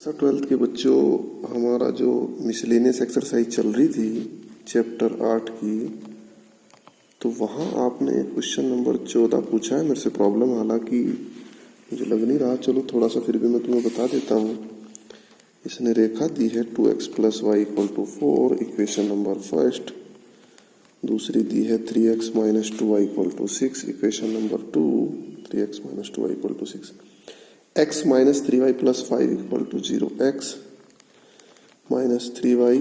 Twelfth के बच्चों, हमारा जो मिसलेनियस एक्सरसाइज चल रही थी चैप्टर 8 की, तो वहाँ आपने क्वेश्चन नंबर 14 पूछा है मेरे से प्रॉब्लम। हालांकि मुझे लग नहीं रहा, चलो थोड़ा सा फिर भी मैं तुम्हें बता देता हूँ। इसने रेखा दी है 2x + y = 4, equation number first. दूसरी दी है 3x - 2y = 6, equation number 2। 3x - 2y = 6। x - 3y + 5 = 0, x - 3y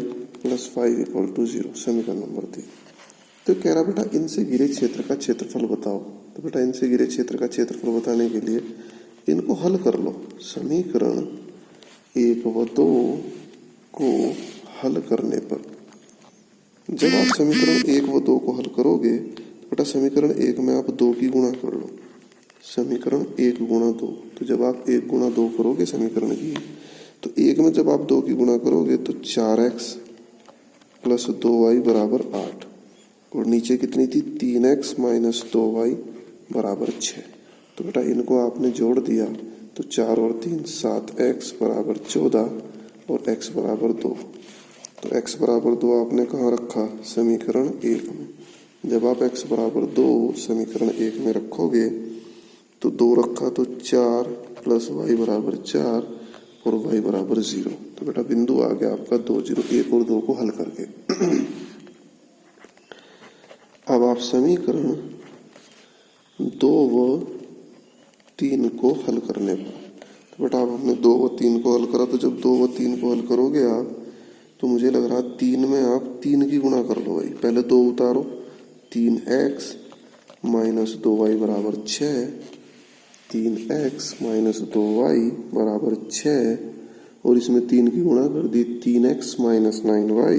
+ 5 = 0, समीकरण नंबर 3। तो कह रहा बेटा इनसे घिरे क्षेत्र का क्षेत्रफल बताओ। तो बेटा इनसे घिरे क्षेत्र का क्षेत्रफल बताने के लिए इनको हल कर लो। समीकरण 1 व 2 को हल करने पर, जब आप समीकरण 1 व 2 को हल करोगे तो बेटा समीकरण 1 में आप 2 की गुणा कर लो। समीकरण 1 गुणा 2, तो जब आप 1 गुणा 2 करोगे समीकरण की, तो 1 में जब आप 2 की गुणा करोगे तो 4x + 2y = 8, और नीचे कितनी थी 3x - 2y = 6। तो बेटा इनको आपने जोड़ दिया तो 4 और 3 7x = 14 और x = 2। तो x = 2 आपने कहाँ रखा? समीकरण 1 में। जब आप x = 2 समीकरण 1 में रखोगे तो 2 रखा तो 4 + y = 4 और y = 0। तो बेटा बिंदु आ गया आपका 2, 0। 1 और 2 को हल करके अब आप समीकरण 2 व 3 को हल करने पर, तो बेटा अब हमने 2 व 3 को हल करा। तो जब 2 व 3 को हल करोगे आप, तो मुझे लग रहा 3 में आप 3 की गुणा कर लो भाई। पहले 2 उतारो, 3x - 2y = 6, 3x - 2y = 6, और इसमें 3 की गुणा कर दी। 3x - 9y,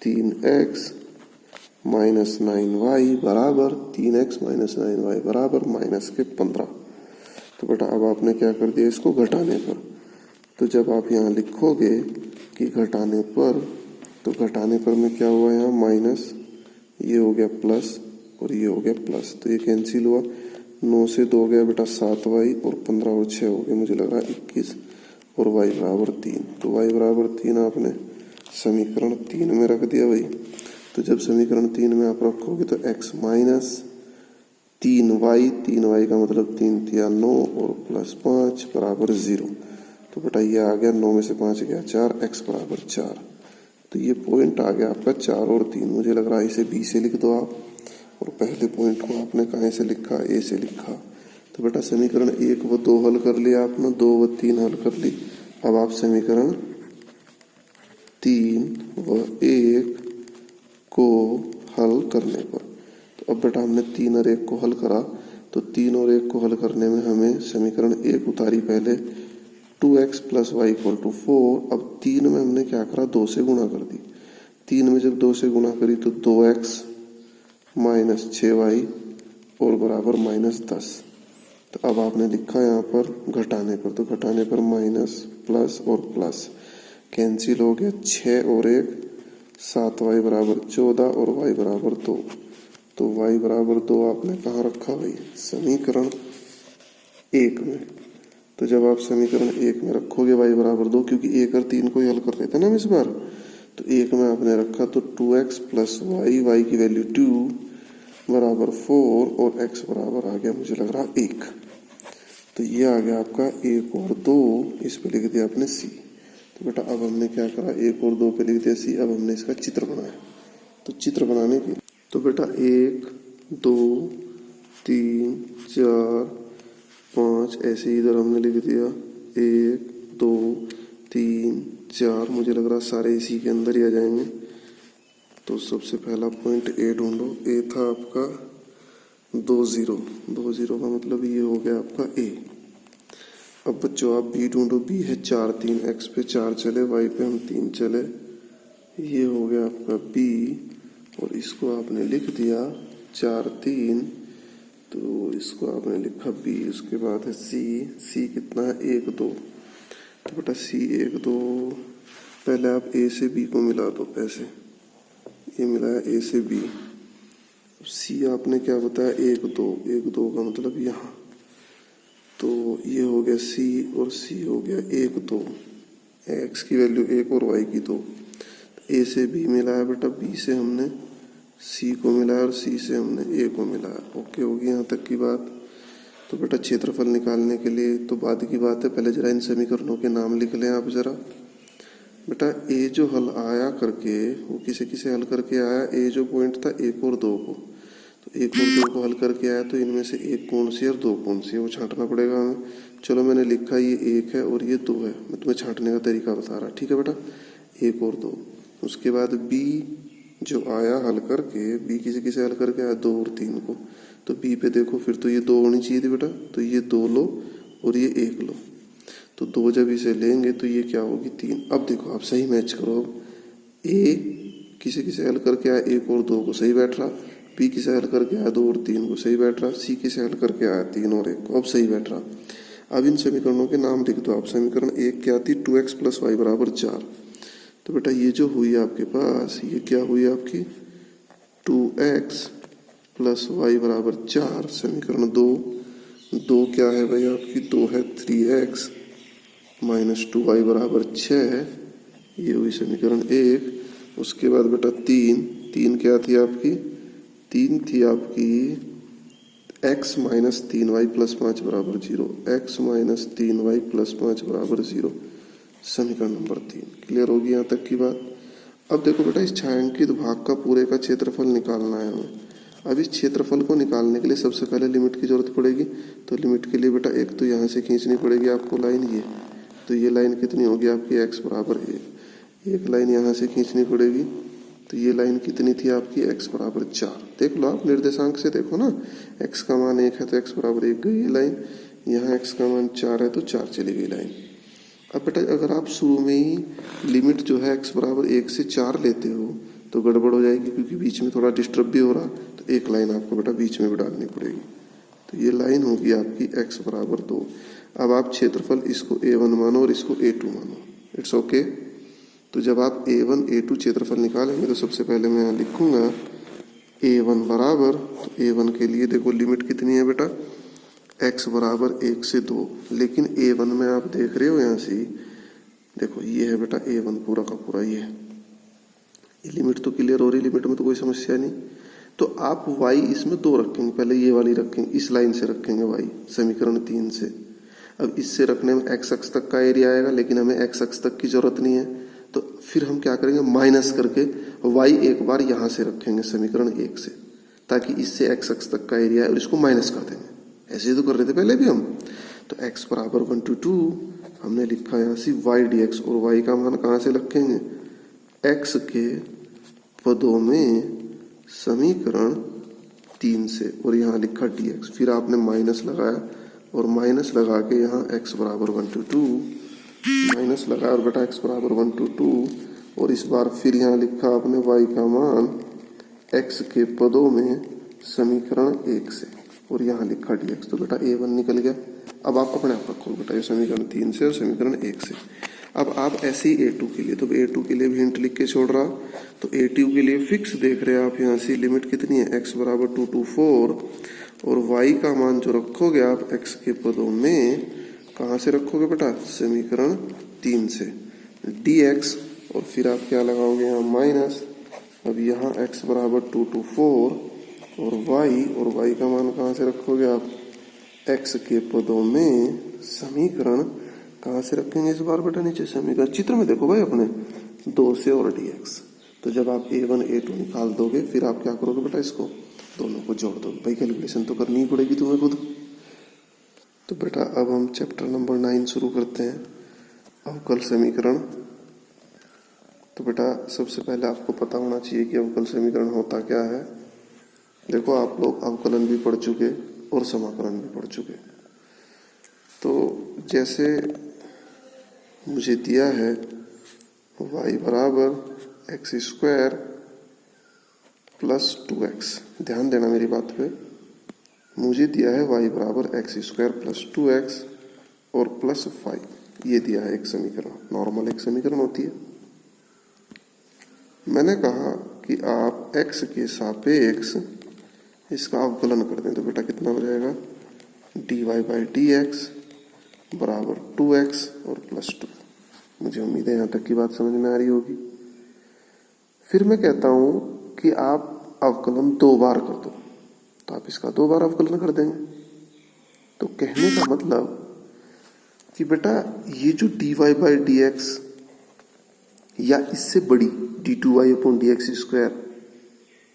3x - 9y बराबर 3x - 9y बराबर -15। तो बेटा अब आपने क्या कर दिया इसको घटाने पर। तो जब आप यहाँ लिखोगे कि घटाने पर, तो घटाने पर में क्या हुआ यहाँ माइनस, ये हो गया प्लस और ये हो गया प्लस, तो ये कैंसिल हुआ। 9 से 2 गया बेटा 7y, और 15 और 6 हो गए मुझे लग रहा 21, और y = 3। तो y = 3 आपने समीकरण 3 में रख दिया भाई। तो जब समीकरण 3 में आप रखोगे तो x - 3y, 3y का मतलब 3 × 9 और +5 = 0। तो बेटा ये आ गया, 9 में से 5 गया 4, x = 4। तो ये पॉइंट आ गया आपका 4 और 3। मुझे लग रहा है इसे b से लिख दो आप, और पहले पॉइंट को आपने कहाँ से लिखा? a से लिखा। तो बेटा समीकरण 1 व 2 हल कर लिया आपने, 2 व 3 हल कर ली। अब आप समीकरण 3 व 1 को हल करने पर, तो अब बेटा हमने 3 और 1 को हल करा, तो 3 और 1 को हल करने में हमें समीकरण 1 उतारी पहले, 2x + y = 4। अब 3 में हमने क्या करा? 2 से गुणा कर दी। 3 में जब 2 से गुणा करी तो 2x - 6y और बराबर -10। तो अब आपने लिखा यहाँ पर घटाने पर, तो घटाने पर माइनस प्लस और प्लस कैंसिल हो गया। 6 और 1 7y = 14 और y = 2। तो y = 2 आपने कहाँ रखा भाई? समीकरण 1 में। तो जब आप समीकरण 1 में रखोगे y = 2, क्योंकि 1 और 3 को ही हल कर रहे थे ना हम इस बार, तो 1 में आपने रखा तो 2x + y की वैल्यू 2 = 4 और x बराबर आ गया मुझे लग रहा 1। तो ये आ गया आपका 1 और 2, इस पे लिख दिया आपने c। तो बेटा अब हमने क्या करा? 1 और 2 पे लिख दिया c। अब हमने इसका चित्र बनाया। तो चित्र बनाने के, तो बेटा 1 2 3 4 5 ऐसे इधर हमने लिख दिया। 1 2 3 4, मुझे लग रहा सारे इसी के अंदर ही आ जाएंगे। तो सबसे पहला पॉइंट a ढूंढो। a था आपका 2 0, 2 0 का मतलब ये हो गया आपका a। अब बच्चों आप b ढूंढो। b है 4 3, x पे 4 चले, y पे हम 3 चले, ये हो गया आपका b, और इसको आपने लिख दिया 4 3, तो इसको आपने लिखा b। उसके बाद है c कितना है? 1 2। तो बेटा c 1 2, पहले आप a से b को मिला दो ऐसे, ये मिलाया a से b। c आपने क्या बताया? 1 2, 1 2 का मतलब यहाँ। तो ये हो गया c और c हो गया 1 2, x की वैल्यू 1 और y की 2। a से b मिलाया बेटा, b से हमने c को मिलाया और c से हमने a को मिलाया। ओके होगी यहाँ तक की बात। तो बेटा क्षेत्रफल निकालने के लिए तो बाद की बात है, पहले जरा इन समीकरणों के नाम लिख लें आप जरा। बेटा a जो हल आया करके वो किसे किसे हल करके आया, a जो पॉइंट था 1 और 2 को, तो 1 और 2 को हल करके आया, तो इनमें से एक कौन सी और 2 कौन सी है वो छांटना पड़ेगा हमें। चलो मैंने लिखा ये 1 है और ये 2 है, मैं तुम्हें छांटने का तरीका बता रहा। ठीक है बेटा, 1 और 2। उसके बाद b जो आया हल करके, b किसे किसे हल करके आया, 2 और 3 को, तो b पे देखो फिर तो ये 2 होनी चाहिए थी बेटा, तो ये 2 लो और ये 1 लो, तो 2 जब इसे लेंगे तो ये क्या होगी 3। अब देखो आप सही मैच करो, अब a किसे किसे हल करके आया, 1 और 2 को, सही बैठ रहा। b किसे हल करके आया, 2 और 3 को, सही बैठ रहा। c किसे हल करके आया, 3 और 1 को, अब सही बैठ रहा। अब इन समीकरणों के नाम लिख दो आप। समीकरण 1 क्या थी, 2x प्लस वाई बराबर 4। तो बेटा ये जो हुई आपके पास, ये क्या हुई आपकी 2x प्लस वाई बराबर 4। समीकरण 2 क्या है भाई आपकी, 2 है 3x माइनस 2y बराबर 6, ये हुई समीकरण 1। उसके बाद बेटा 3 क्या थी आपकी, 3 थी आपकी x माइनस 3y प्लस 5 बराबर 0, x माइनस 3y प्लस 5 बराबर 0, समीकरण नंबर 3। क्लियर होगी यहाँ तक की बात। अब देखो बेटा इस छायांकित भाग का पूरे का क्षेत्रफल निकालना है हमें। अब इस क्षेत्रफल को निकालने के लिए सबसे पहले लिमिट की जरूरत पड़ेगी। तो लिमिट के लिए बेटा एक तो यहाँ से खींचनी पड़ेगी आपको लाइन ये, तो ये लाइन कितनी होगी आपकी, x बराबर 1। एक लाइन यहाँ से खींचनी पड़ेगी, तो ये लाइन कितनी थी आपकी, x बराबर 4। देख लो आप निर्देशांक से देखो ना, x का मान 1 है तो x बराबर 1 गई ये लाइन, यहाँ x का मान 4 है तो 4 चली गई लाइन। अब बेटा अगर आप शुरू में ही लिमिट जो है x बराबर 1 से 4 लेते हो तो गड़बड़ हो जाएगी, क्योंकि बीच में थोड़ा डिस्टर्ब भी हो रहा, तो एक लाइन आपको बेटा बीच में भी डालनी पड़ेगी। तो ये लाइन होगी आपकी x बराबर 2। अब आप क्षेत्रफल इसको a1 मानो और इसको a2 मानो, इट्स ओके। तो जब आप a1 a2 क्षेत्रफल निकालेंगे तो सबसे पहले मैं यहाँ लिखूंगा a1 बराबर, तो a1 के लिए देखो लिमिट कितनी है बेटा, x बराबर 1 से 2। लेकिन a1 में आप देख रहे हो यहाँ से देखो ये है बेटा a1 पूरा का पूरा, ये लिमिट तो क्लियर हो रही, लिमिट में तो कोई समस्या नहीं। तो आप y इसमें 2 रखेंगे, पहले ये वाली रखेंगे, इस लाइन से रखेंगे y समीकरण 3 से। अब इससे रखने में x अक्ष तक का एरिया आएगा, लेकिन हमें x अक्ष तक की जरूरत नहीं है, तो फिर हम क्या करेंगे, माइनस करके y एक बार यहाँ से रखेंगे समीकरण 1 से, ताकि इससे x अक्ष तक का एरिया है और इसको माइनस कर देंगे। ऐसे ही तो कर रहे थे पहले भी हम। तो x बराबर 1 to 2 हमने लिखा यहाँ से y dx, और y का मान कहाँ से रखेंगे, x के पदों में समीकरण 3 से, और यहाँ लिखा dx। फिर आपने माइनस लगाया और माइनस लगा के यहाँ x बराबर 1 to 2 माइनस लगाया, और बेटा x बराबर 1 to 2, और इस बार फिर यहाँ लिखा आपने y का मान x के पदों में समीकरण 1 से, और यहाँ लिखा dx। तो बेटा a1 निकल गया। अब आप अपने आप रखो बेटा ये समीकरण 3 से और समीकरण 1 से। अब आप ऐसे ही a2 के लिए, तो a2 के लिए भी हिंट लिख के छोड़ रहा, तो a2 के लिए फिक्स देख रहे हैं आप यहाँ से, लिमिट कितनी है, x बराबर 2 to 4, और y का मान जो रखोगे आप x के पदों में, कहाँ से रखोगे बेटा, समीकरण 3 से, dx, और फिर आप क्या लगाओगे यहाँ माइनस। अब यहाँ x बराबर 2 to 4 और y का मान कहाँ से रखोगे आप, x के पदों में समीकरण, कहाँ से रखेंगे इस बार बेटा, नीचे समीकरण चित्र में देखो भाई अपने 2 से और dx। तो जब आप a1 a2 निकाल दोगे फिर आप क्या करोगे बेटा, इसको दोनों को जोड़ दोगे। भाई कैलकुलेशन तो करनी ही पड़ेगी तुम्हें खुद। तो बेटा अब हम चैप्टर नंबर 9 शुरू करते हैं, अवकल समीकरण। तो बेटा सबसे पहले आपको पता होना चाहिए कि अवकल समीकरण होता क्या है। देखो आप लोग अवकलन भी पढ़ चुके और समाकलन भी पढ़ चुके। तो जैसे मुझे दिया है y बराबर एक्स स्क्वायर प्लस 2x, ध्यान देना मेरी बात पे, मुझे दिया है y बराबर एक्स स्क्वायर प्लस 2x और प्लस 5, ये दिया है एक समीकरण, नॉर्मल एक समीकरण होती है। मैंने कहा कि आप x के सापेक्ष इसका अवकलन कर दें, तो बेटा कितना हो जाएगा, dy बाई डी एक्स बराबर 2x और +2। मुझे उम्मीद है यहाँ तक की बात समझ में आ रही होगी। फिर मैं कहता हूं कि आप अवकलन 2 बार कर दो, तो आप इसका 2 बार अवकलन कर देंगे। तो कहने का मतलब कि बेटा ये जो dy बाई डी एक्स या इससे बड़ी d2y upon D x square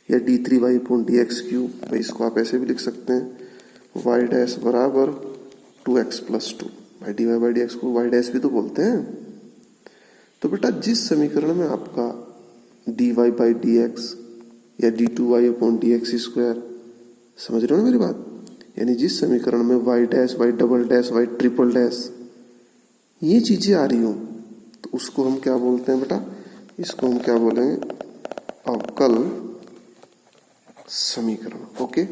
या d3y upon D x cube, भाई इसको आप ऐसे भी लिख सकते हैं y डैश बराबर 2x प्लस 2। भाई dy बाई डी एक्स को y डैश भी तो बोलते हैं। तो बेटा जिस समीकरण में आपका dy बाई डी एक्स या d2y upon D x square, समझ रहे हो ना मेरी बात, यानी जिस समीकरण में y dash y double dash y triple dash ये चीजें आ रही हो, तो उसको हम क्या बोलते हैं बेटा, इसको हम क्या बोलेंगे, अवकल समीकरण। ओके,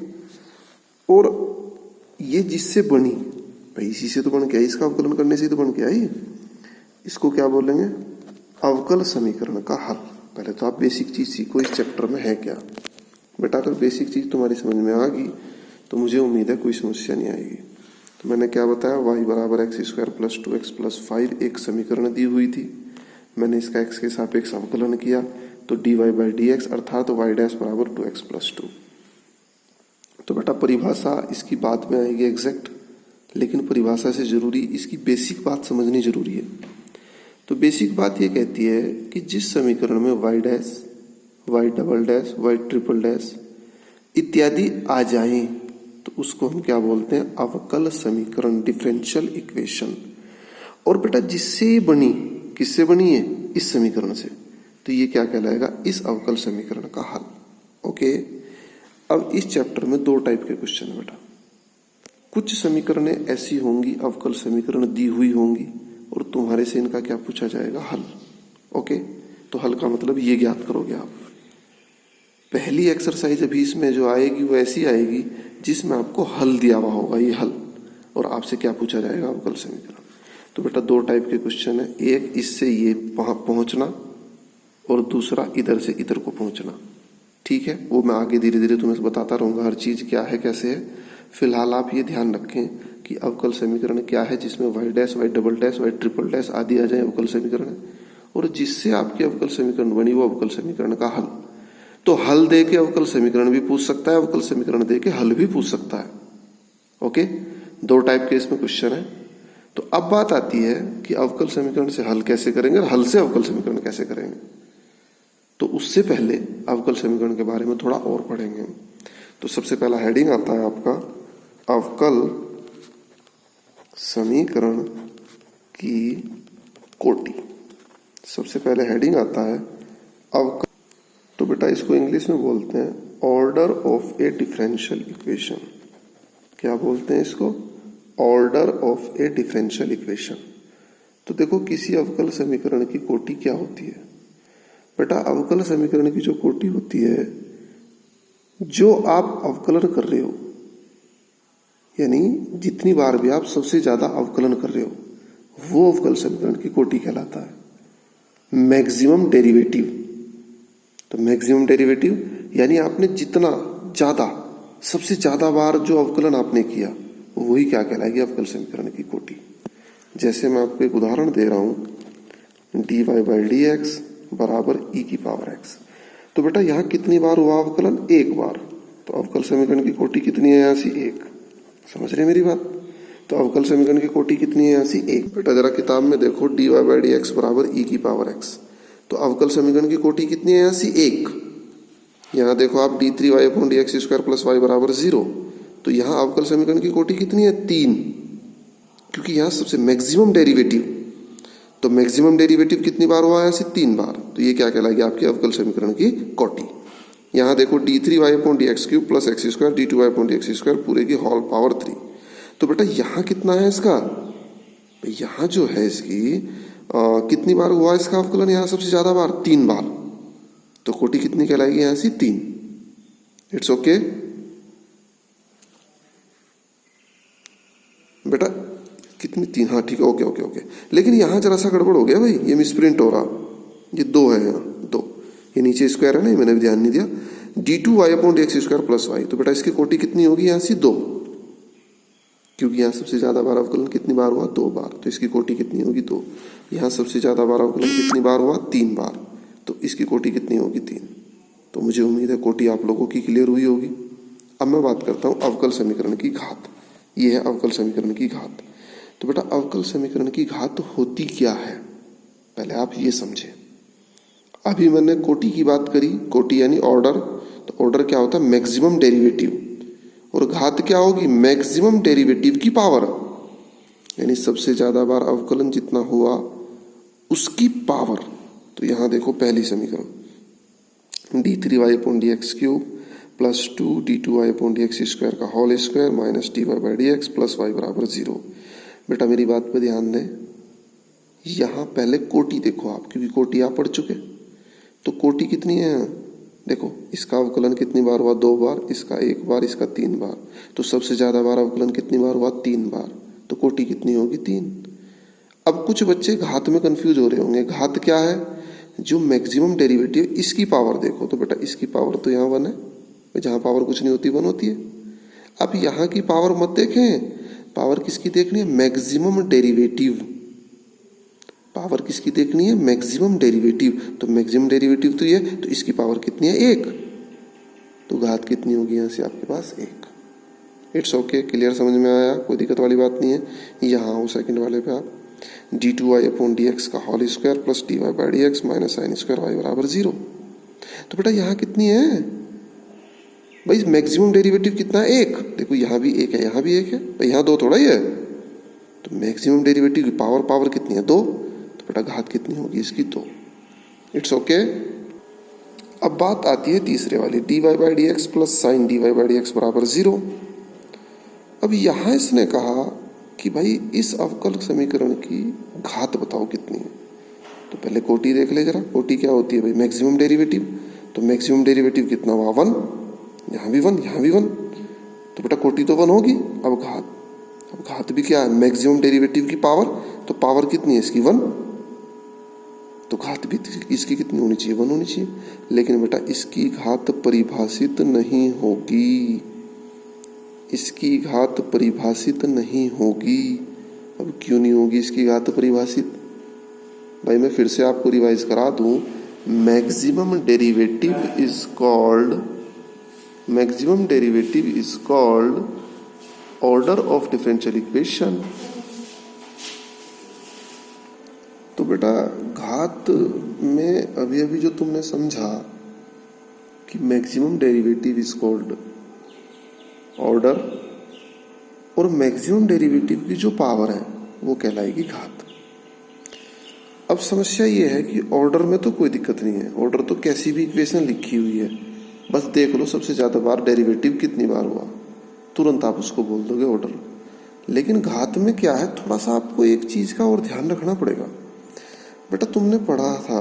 और ये जिससे बनी, भाई इसी से तो बन के आई, इसका अवकलन करने से तो बन के आई, इसको क्या बोलेंगे, अवकल समीकरण का हल। पहले तो आप बेसिक चीज सीखो इस चैप्टर में है क्या। बेटा अगर बेसिक चीज तुम्हारी समझ में आ गई तो मुझे उम्मीद है कोई समस्या नहीं आएगी। तो मैंने क्या बताया, y बराबर x square plus 2x plus 5 एक समीकरण दी हुई थी, मैंने इसका x के सापेक्ष अवकलन किया, तो dy बाई डी एक्स अर्थात y डैश बराबर 2x प्लस 2। तो बेटा परिभाषा इसकी बाद में आएगी एग्जैक्ट, लेकिन परिभाषा से जरूरी इसकी बेसिक बात समझनी जरूरी है। तो बेसिक बात ये कहती है कि जिस समीकरण में y dash y double dash y triple dash इत्यादि आ जाएं, तो उसको हम क्या बोलते हैं, अवकल समीकरण, डिफरेंशियल इक्वेशन। और बेटा जिससे ये बनी, किससे बनी है, इस समीकरण से, तो ये क्या कहलाएगा, इस अवकल समीकरण का हल। ओके, अब इस चैप्टर में 2 टाइप के क्वेश्चन है बेटा। कुछ समीकरणें ऐसी होंगी, अवकल समीकरण दी हुई होंगी, और तुम्हारे से इनका क्या पूछा जाएगा, हल। ओके, तो हल का मतलब ये ज्ञात करोगे आप। पहली एक्सरसाइज अभी इसमें जो आएगी वो ऐसी आएगी जिसमें आपको हल दिया हुआ होगा, ये हल, और आपसे क्या पूछा जाएगा, अवकल समीकरण। तो बेटा 2 टाइप के क्वेश्चन है, एक इससे ये वहां पहुंचना और दूसरा इधर से इधर को पहुंचना। ठीक है, वो मैं आगे धीरे धीरे तुम्हें बताता रहूंगा हर चीज क्या है कैसे है। फिलहाल आप ये ध्यान रखें कि अवकल समीकरण क्या है, जिसमें y dash y double dash y triple dash आदि आ जाए अवकल समीकरण है, और जिससे आपकी अवकल समीकरण बनी वो अवकल समीकरण का हल। तो हल दे के अवकल समीकरण भी पूछ सकता है, अवकल समीकरण दे के हल भी पूछ सकता है। ओके, 2 टाइप के इसमें क्वेश्चन है। तो अब बात आती है कि अवकल समीकरण से हल कैसे करेंगे और हल से अवकल समीकरण कैसे करेंगे। तो उससे पहले अवकल समीकरण के बारे में थोड़ा और पढ़ेंगे। तो सबसे पहला हेडिंग आता है आपका अवकल समीकरण की कोटि। सबसे पहले हेडिंग आता है अवकल, तो बेटा इसको इंग्लिश में बोलते हैं order of A differential equation. क्या बोलते हैं इसको, order of A differential equation. तो देखो किसी अवकल समीकरण की कोटि क्या होती है बेटा, अवकल समीकरण की जो कोटि होती है, जो आप अवकलन कर रहे हो, यानी जितनी बार भी आप सबसे ज्यादा अवकलन कर रहे हो, वो अवकल समीकरण की कोटि कहलाता है। मैक्सिमम डेरिवेटिव, तो मैक्सिमम डेरिवेटिव यानी आपने जितना ज्यादा, सबसे ज्यादा बार जो अवकलन आपने किया, वही क्या कहलाएगी, अवकल समीकरण की कोटि। जैसे मैं आपको एक उदाहरण दे रहा हूं, dy बाई डी एक्स बराबर e की पावर x। तो बेटा यहां कितनी बार हुआ अवकलन, 1 बार, तो अवकल समीकरण की कोटि कितनी है, यहां से 1। समझ रहे मेरी बात, तो अवकल समीकरण की कोटि कितनी है, यहां से 1। बेटा जरा किताब में देखो, dy बाई डी एक्स बराबर e की पावर x, तो अवकल समीकरण की कोटि कितनी है, यहां से 1। यहां देखो आप d3y upon D x square plus y बराबर 0, तो यहां अवकल समीकरण की कोटि कितनी है, 3, क्योंकि यहां सबसे मैक्सिमम डेरिवेटिव, तो मैक्सिमम डेरिवेटिव कितनी बार हुआ, यहां से 3 बार, तो ये क्या कहलाएगी, आपकी अवकल समीकरण की कोटि। यहां देखो d3y upon D x cube plus x square d2y upon D x square पूरे की होल पावर 3। तो बेटा यहां कितना है इसका, यहां जो है इसकी कितनी बार हुआ इसका अवकलन, यहां सबसे ज्यादा बार 3 बार, तो कोटि कितनी कहलाएगी, यहां से 3। इट्स ओके बेटा, कितनी 3, हाँ ठीक है, ओके ओके ओके। लेकिन यहां जरा सा गड़बड़ हो गया भाई, ये मिसप्रिंट हो रहा, ये 2 है, यहाँ 2, ये नीचे स्क्वायर है ना, मैंने भी ध्यान नहीं दिया, d2y upon D x square plus y, तो बेटा इसकी कोटि कितनी होगी, यहां से 2। क्योंकि यहाँ सबसे ज्यादा बार अवकलन कितनी बार हुआ? 2 बार, तो इसकी कोटि कितनी होगी? 2। यहाँ सबसे ज्यादा बार अवकलन कितनी बार हुआ? 3 बार, तो इसकी कोटि कितनी होगी? 3। तो मुझे उम्मीद है कोटि आप लोगों की क्लियर हुई होगी। अब मैं बात करता हूँ अवकल समीकरण की घात। ये है अवकल समीकरण की घात। तो बेटा अवकल समीकरण की घात होती क्या है, पहले आप ये समझे। अभी मैंने कोटि की बात करी, कोटि यानी ऑर्डर, तो ऑर्डर क्या होता है? Maximum derivative. और घात क्या होगी? मैक्सिमम डेरिवेटिव की पावर, यानी सबसे ज्यादा बार अवकलन जितना हुआ उसकी पावर। तो यहां देखो पहली समीकरण d3y/dx³ प्लस 2d2y/dx² का whole square minus dy/dx plus y बराबर 0। बेटा मेरी बात पे ध्यान दें, यहां पहले कोटि देखो आप, क्योंकि कोटि आप पढ़ चुके। तो कोटि कितनी है? देखो इसका अवकलन कितनी बार हुआ? 2 बार, इसका 1 बार, इसका 3 बार। तो सबसे ज्यादा बार अवकलन कितनी बार हुआ? 3 बार। तो कोटि कितनी होगी? 3। अब कुछ बच्चे घात में कंफ्यूज हो रहे होंगे। घात क्या है? जो मैक्सिमम डेरिवेटिव, इसकी पावर देखो। तो बेटा इसकी पावर तो यहाँ 1 है, जहां पावर कुछ नहीं होती 1 होती है। अब यहाँ की पावर मत देखें, पावर किसकी देखनी है? Maximum derivative. पावर किसकी देखनी है? Maximum derivative. तो मैक्सिमम डेरिवेटिव तो ये, तो इसकी पावर कितनी है? 1। तो घात कितनी होगी यहाँ से आपके पास? 1। इट्स ओके, क्लियर, समझ में आया, कोई दिक्कत वाली बात नहीं है। यहाँ हो सेकंड वाले पे आप d2y/dx का whole square plus dy/dx minus sin square y बराबर 0। तो बेटा यहाँ कितनी है भाई? मैक्सिमम डेरिवेटिव कितना है? 1। देखो यहाँ भी 1 है, यहाँ भी 1 है भाई, यहाँ 2 थोड़ा ही है। तो मैक्सिमम डेरिवेटिव की पावर कितनी है? 2। तो बेटा घात कितनी होगी इसकी? 2। It's okay. अब बात आती है तीसरे वाली, dy/dx प्लस साइन dy/dx बराबर 0। अब यहां इसने कहा कि भाई इस अवकल समीकरण की घात बताओ कितनी है। तो पहले कोटि देख ले जरा। कोटि क्या होती है भाई? Maximum derivative. तो मैक्सिमम डेरिवेटिव कितना हुआ? 1। यहाँ भी 1, यहाँ भी 1। तो बेटा कोटि तो 1 होगी। अब घात भी क्या है? मैक्सिमम डेरिवेटिव की पावर। तो पावर कितनी है इसकी? 1। तो घात भी इसकी कितनी होनी चाहिए? 1 होनी चाहिए। लेकिन बेटा इसकी घात परिभाषित नहीं होगी, इसकी घात परिभाषित नहीं होगी। अब क्यों नहीं होगी इसकी घात परिभाषित? भाई मैं फिर से आपको रिवाइज करा दूं, maximum derivative is called order of differential equation. तो बेटा घात में अभी जो तुमने समझा कि maximum derivative is called order, और मैक्सिमम डेरिवेटिव की जो पावर है वो कहलाएगी घात। अब समस्या ये है कि ऑर्डर में तो कोई दिक्कत नहीं है, ऑर्डर तो कैसी भी इक्वेशन लिखी हुई है, बस देख लो सबसे ज्यादा बार डेरिवेटिव कितनी बार हुआ, तुरंत आप उसको बोल दोगे ऑर्डर। लेकिन घात में क्या है, थोड़ा सा आपको एक चीज का और ध्यान रखना पड़ेगा। बेटा तुमने पढ़ा था,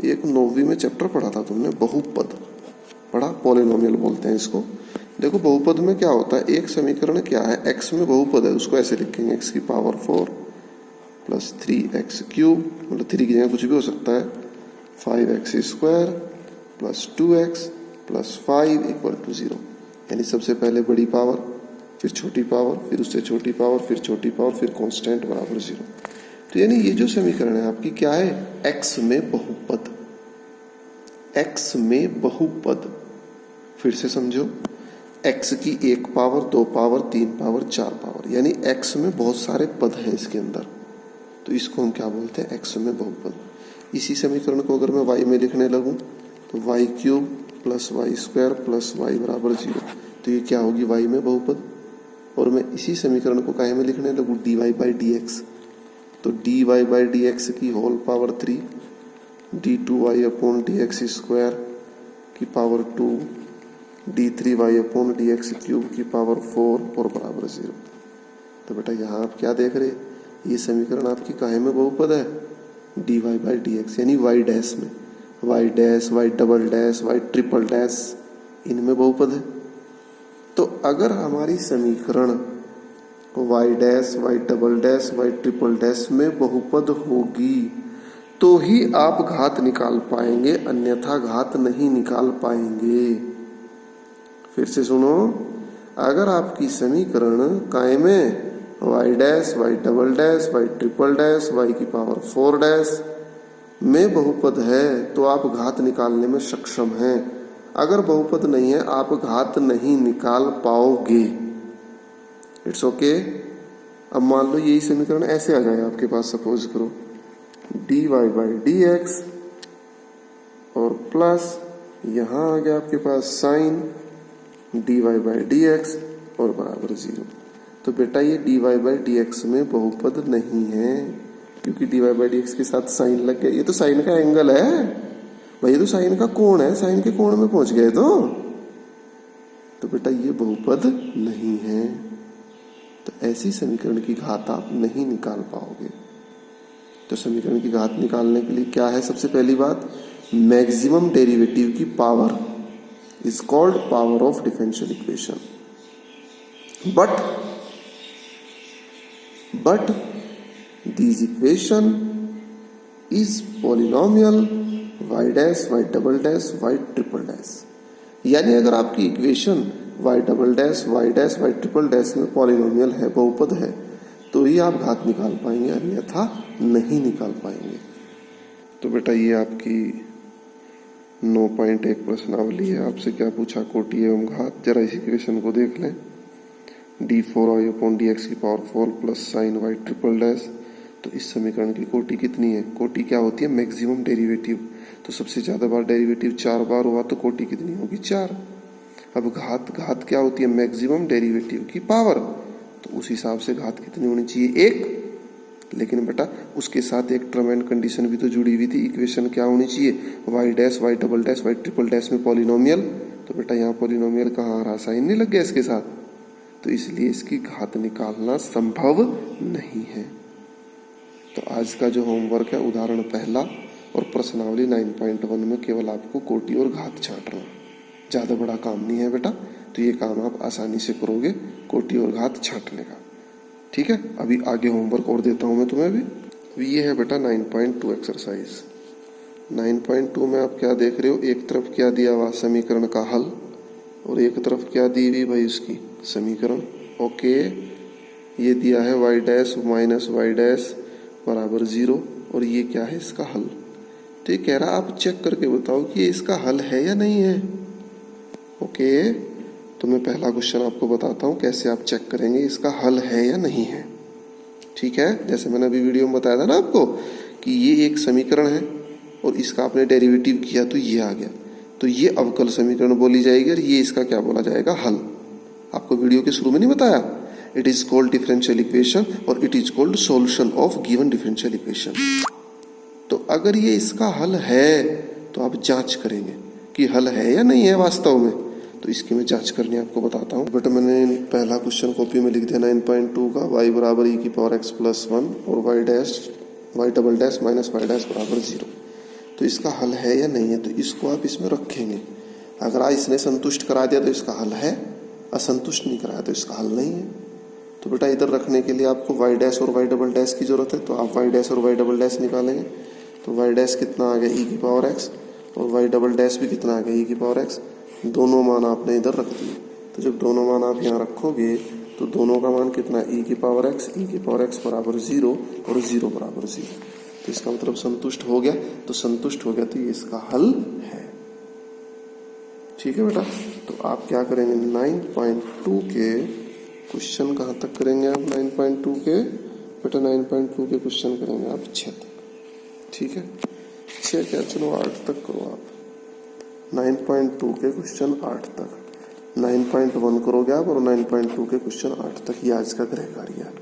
एक 9वीं में चैप्टर पढ़ा था तुमने, बहुपद पढ़ा, पॉलिनोमियल बोलते हैं इसको। देखो बहुपद में क्या होता है, एक समीकरण क्या है, x में बहुपद है, उसको ऐसे लिखेंगे x की पावर 4 प्लस 3x³ मतलब 3 की जगह कुछ भी हो सकता है, 5x² plus 2x plus 5 equal to 0। यानी सबसे पहले बड़ी पावर, फिर छोटी पावर, फिर उससे छोटी पावर, फिर छोटी पावर, फिर कांस्टेंट बराबर 0। तो यानी ये जो समीकरण है आपकी क्या है, x में बहुपद, x में बहुपद। फिर से समझो, x की 1 पावर, 2 पावर, 3 पावर, 4 पावर, यानी x में बहुत सारे पद हैं इसके अंदर, तो इसको हम क्या बोलते हैं, x में बहुपद। इसी समीकरण को अगर मैं y में लिखने लगूं तो y³ plus y² plus y बराबर 0, तो ये क्या होगी, y में बहुपद। और मैं इसी समीकरण को काहे में लिखने लगूं, dy/dx, तो dy/dx की होल पावर 3, d2y/dx² की पावर 2, d3y/dx³ की पावर 4 और बराबर 0। तो बेटा यहाँ आप क्या देख रहे, ये समीकरण आपकी काहे में बहुपद है, dy/dx, यानी y डैश में, y dash, y double dash, y triple dash, इनमें बहुपद है। तो अगर हमारी समीकरण y dash, y double dash, y triple dash में बहुपद होगी तो ही आप घात निकाल पाएंगे, अन्यथा घात नहीं निकाल पाएंगे। फिर से सुनो, अगर आपकी समीकरण काय में y dash y double dash y triple dash y की पावर 4 डैश में बहुपद है तो आप घात निकालने में सक्षम हैं। अगर बहुपद नहीं है आप घात नहीं निकाल पाओगे। It's okay. अब मान लो यही समीकरण ऐसे आ जाए आपके पास, सपोज करो dy बाई डी एक्स और प्लस यहां आ गया आपके पास sine dy by D X और बराबर 0। तो बेटा ये dy बाई डी एक्स में बहुपद नहीं है, क्योंकि dy बाई डी एक्स के साथ साइन लग गया। ये तो साइन का एंगल है भाई, ये तो साइन का कोण है, साइन के कोण में पहुंच गए तो बेटा ये बहुपद नहीं है। तो ऐसी समीकरण की घात आप नहीं निकाल पाओगे। तो समीकरण की घात निकालने के लिए क्या है, सबसे पहली बात, मैक्सिमम डेरिवेटिव की power is called power of differential equation. But this equation is polynomial y dash y double dash y triple dash. यानी अगर आपकी equation y double dash y triple dash में पॉलिनोमियल है, बहुपद है, तो ही आप घात निकाल पाएंगे, अन्यथा नहीं निकाल पाएंगे। तो बेटा ये आपकी 9.1 प्रश्नावली है। आपसे क्या पूछा, कोटि एवं घात। जरा इस इक्वेशन को देख लें, d4y अपॉन डी एक्स की power 4 plus sign y triple dash. तो इस समीकरण की कोटि कितनी है, कोटि क्या होती है, मैक्सिमम डेरिवेटिव। तो सबसे ज्यादा बार डेरिवेटिव 4 बार हुआ तो कोटि कितनी होगी, 4। अब घात क्या होती है, मैक्सिमम डेरिवेटिव की पावर। तो उस हिसाब से घात कितनी होनी चाहिए, 1। लेकिन बेटा उसके साथ एक टर्म एंड कंडीशन भी तो जुड़ी हुई थी, इक्वेशन क्या होनी चाहिए, y dash y double dash y triple dash में पॉलिनोमियल। तो बेटा यहाँ पॉलिनोमियल कहाँ आ रहा, साइन नहीं लग गया इसके साथ, तो इसलिए इसकी घात निकालना संभव नहीं है। तो आज का जो होमवर्क है, उदाहरण पहला और प्रश्नावली 9.1 में केवल आपको कोटि और घात छांटना, ज्यादा बड़ा काम नहीं है बेटा। तो ये काम आप आसानी से करोगे, कोटि और घात छांटने का। ठीक है, अभी आगे होमवर्क और देता हूं मैं तुम्हें भी। अभी ये है बेटा 9.2 एक्सरसाइज। 9.2 में आप क्या देख रहे हो, एक तरफ क्या दिया हुआ, समीकरण का हल, और एक तरफ क्या दी हुई भाई, उसकी समीकरण। ओके, ये दिया है y dash minus y dash बराबर 0, और ये क्या है, इसका हल। तो ये कह रहा आप चेक करके बताओ कि ये इसका हल है या नहीं है। ओके, तो मैं पहला क्वेश्चन आपको बताता हूं कैसे आप चेक करेंगे इसका हल है या नहीं है। ठीक है, जैसे मैंने अभी वीडियो में बताया था ना आपको कि ये एक समीकरण है और इसका आपने डेरिवेटिव किया तो ये आ गया, तो ये अवकल समीकरण बोली जाएगी और ये इसका क्या बोला जाएगा, हल। आपको वीडियो के शुरू में नहीं बताया, it is called differential equation और it is called solution of given differential equation. तो अगर ये इसका हल है तो आप जांच करेंगे कि हल है या नहीं है वास्तव में। तो इसकी मैं जांच करनी आपको बताता हूँ। बट मैंने पहला क्वेश्चन कॉपी में लिख दिया 9.2 का, y बराबर e की पावर x प्लस 1 और y double dash minus y dash बराबर 0। तो इसका हल है या नहीं है, तो इसको आप इसमें रखेंगे। अगर आज इसने संतुष्ट करा दिया तो इसका हल है, असंतुष्ट नहीं कराया तो इसका हल नहीं है। तो बेटा इधर रखने के लिए आपको y डैश और y डबल डैश की जरूरत है, तो आप y डैश और y डबल डैश निकालेंगे। तो y डैश कितना आ गया, e की पावर x, और y डबल डैश भी कितना आ गया, e की पावर x। दोनों मान आपने इधर रख दिए। तो जब दोनों मान आप यहाँ रखोगे तो दोनों का मान कितना, e की पावर x बराबर 0 और 0 बराबर 0। तो इसका मतलब संतुष्ट हो गया, तो संतुष्ट हो गया तो ये इसका हल है। ठीक है बेटा, तो आप क्या करेंगे, 9.2 के क्वेश्चन कहाँ तक करेंगे आप, 9.2 के बेटा 9.2 के क्वेश्चन करेंगे आप 6 तक। ठीक है, 6 क्या, चलो 8 तक करो आप। 9.2 के क्वेश्चन 8 तक, 9.1 करोगे आप और 9.2 के क्वेश्चन 8 तक। ये आज का गृह कार्य है आपका।